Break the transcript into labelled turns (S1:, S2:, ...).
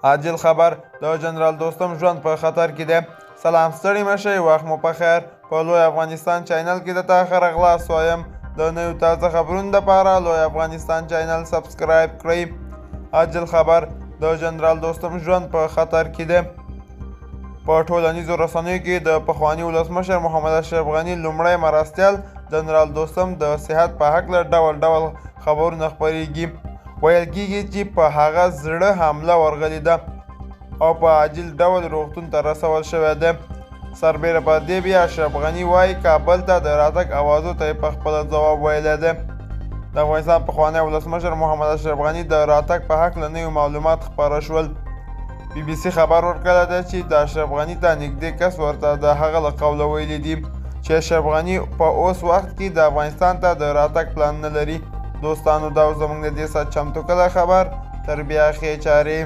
S1: عاجل خبر د جنرال دوستم ژوند په خطر کې دی. سلام ستړي مه شئ، وخت مو په خیر. په لوی افغانستان چینل کې د تا ښه راغلاست وایم. د نویو تازه خبرونو دپاره لوی افغانستان چینل سبسکرایب کړئ. عاجل خبر د جنرال دوستم ژوند په خطر کې دی. په ټولنیزو رسنیو کې د پخواني ولسمشر محمد اشرف غني لومړی مرستیال جنرال دوستم د صحت په هکله ډول ډول خبرونه خپریږي. ویل کېږي چې په هغه زړه حمله ورغلې ده او په عاجل ډول روغتون ته رسول شوی دی. سربیره پر دې بیا اشرف غني وایي کابل ته د راتګ اوازو ته یې پخپله ځواب ویلی دی. د افغانستان پخوانی ولسمشر محمد اشرف غني د راتګ په هکله نوي معلومات خپاره شول. بي بي سي خبر ورکړی دی چې د اشرف غني ته نږدې کس ورته د هغه له قوله ویلي دي چې اشرف غني په اوس وخت کې د افغانستان ته د راتګ پلان نه لري. دوستانو دا زموږ د دې ساعت چمتو کړی خبر. تر بیا ښې چارې.